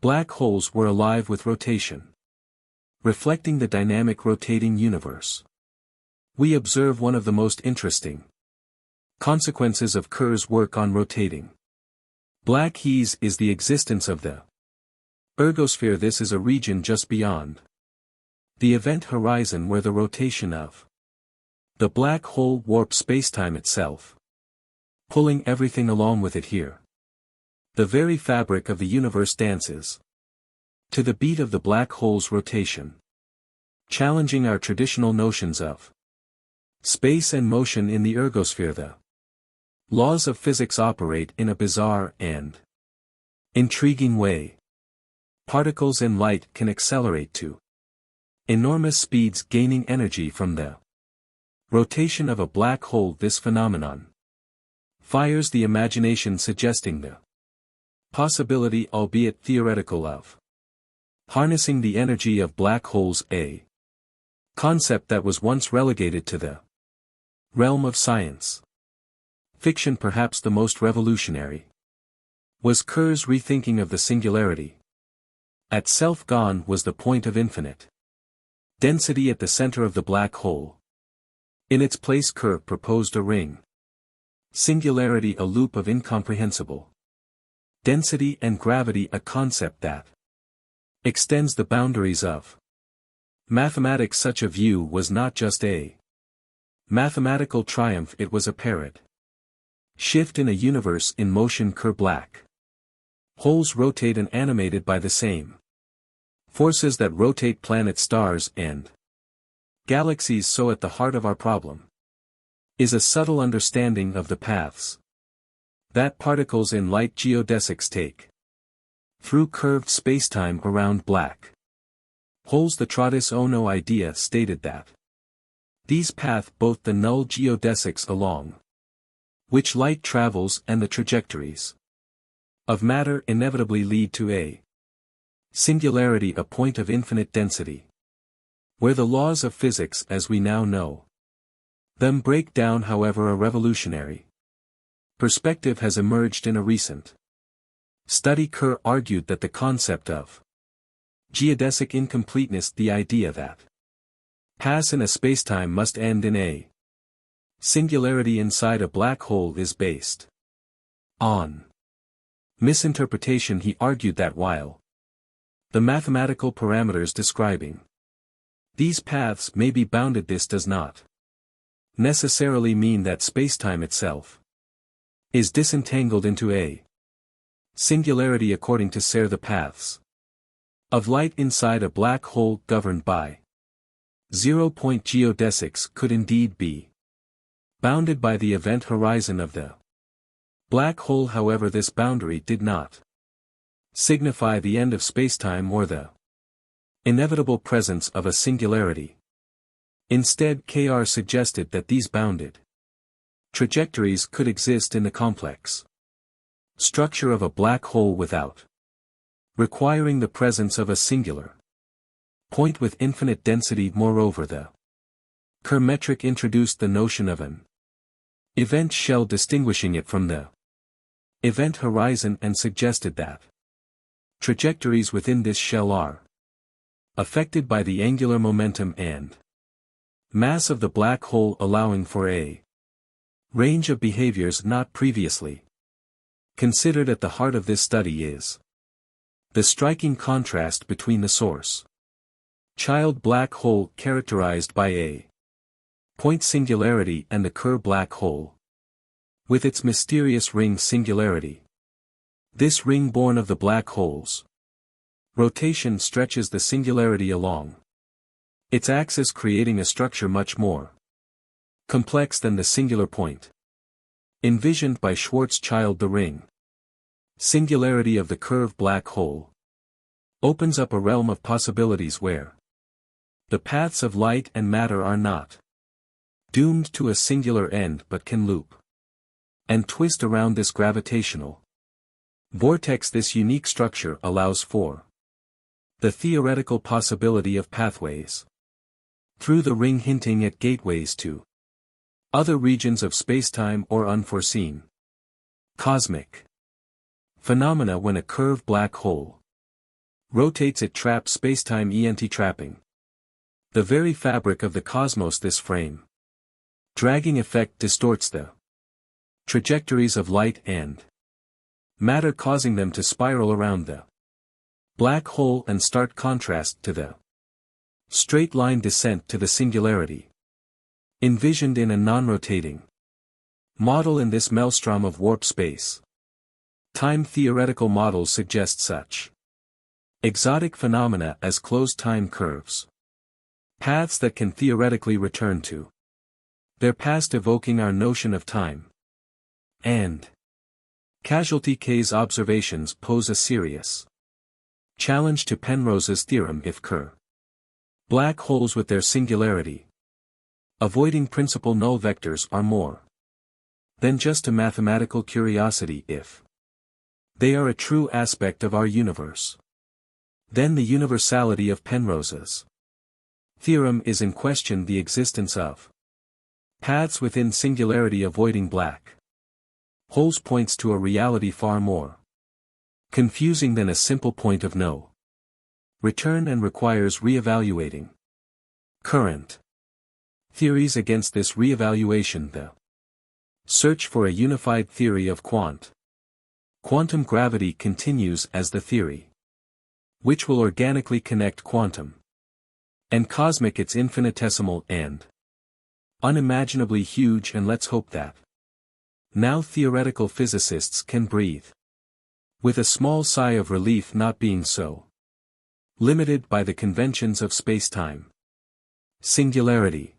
Black holes were alive with rotation, reflecting the dynamic rotating universe. We observe one of the most interesting consequences of Kerr's work on rotating black holes is the existence of the ergosphere. This is a region just beyond the event horizon where the rotation of the black hole warps spacetime itself, pulling everything along with it here. The very fabric of the universe dances to the beat of the black hole's rotation, challenging our traditional notions of space and motion in the ergosphere. The laws of physics operate in a bizarre and intriguing way. Particles and light can accelerate to enormous speeds, gaining energy from the rotation of a black hole. This phenomenon fires the imagination, suggesting the possibility, albeit theoretical, of harnessing the energy of black holes, a concept that was once relegated to the realm of science fiction. Perhaps the most revolutionary was Kerr's rethinking of the singularity. At self gone was the point of infinite density at the center of the black hole. In its place Kerr proposed a ring singularity, a loop of incomprehensible density and gravity, a concept that extends the boundaries of mathematics. Such a view was not just a mathematical triumph, it was a parrot shift in a universe in motion. Kerr black holes rotate and animated by the same forces that rotate planets, stars, and galaxies. So at the heart of our problem is a subtle understanding of the paths that particles in light geodesics take through curved spacetime around black holes. The Trottis Ono idea stated that these paths, both the null geodesics along which light travels and the trajectories of matter, inevitably lead to a singularity, a point of infinite density, where the laws of physics as we now know them break down. However, a revolutionary perspective has emerged in a recent study. Kerr argued that the concept of geodesic incompleteness, the idea that paths in a spacetime must end in a singularity inside a black hole, is based on misinterpretation. He argued that while the mathematical parameters describing these paths may be bounded, this does not necessarily mean that spacetime itself is disentangled into a singularity. According to Serre, the paths of light inside a black hole governed by zero-point geodesics could indeed be bounded by the event horizon of the black hole. However, this boundary did not signify the end of spacetime or the inevitable presence of a singularity. Instead, Kr suggested that these bounded trajectories could exist in the complex structure of a black hole without requiring the presence of a singular point with infinite density. Moreover, the Kerr metric introduced the notion of an event shell, distinguishing it from the event horizon, and suggested that trajectories within this shell are affected by the angular momentum and mass of the black hole, allowing for a range of behaviors not previously considered. At the heart of this study is the striking contrast between the source child black hole, characterized by a point singularity, and the Kerr black hole with its mysterious ring singularity. This ring, born of the black hole's rotation, stretches the singularity along its axis, creating a structure much more complex than the singular point envisioned by Schwarzschild. The ring singularity of the curved black hole opens up a realm of possibilities where the paths of light and matter are not doomed to a singular end but can loop and twist around this gravitational vortex. This unique structure allows for the theoretical possibility of pathways through the ring, hinting at gateways to other regions of spacetime or unforeseen cosmic phenomena. When a curved black hole Rotates it traps spacetime trapping. The very fabric of the cosmos this frame. Dragging effect distorts the trajectories of light and matter, causing them to spiral around the black hole in stark contrast to the straight line descent to the singularity. Envisioned in a non-rotating model in this maelstrom of warp space. Time theoretical models suggest such exotic phenomena as closed time curves. Paths that can theoretically return to their past, evoking our notion of time. And Casualty K's observations pose a serious challenge to Penrose's theorem if Kerr black holes with their singularity avoiding principal null vectors are more than just a mathematical curiosity. If they are a true aspect of our universe, then the universality of Penrose's theorem is in question. The existence of paths within singularity avoiding black holes points to a reality far more confusing than a simple point of no return, and requires re-evaluating current theories. Against this re-evaluation, the search for a unified theory of quantum gravity continues as the theory which will organically connect quantum and cosmic. It's infinitesimal and unimaginably huge, and let's hope that now theoretical physicists can breathe with a small sigh of relief, not being so limited by the conventions of spacetime. Singularity.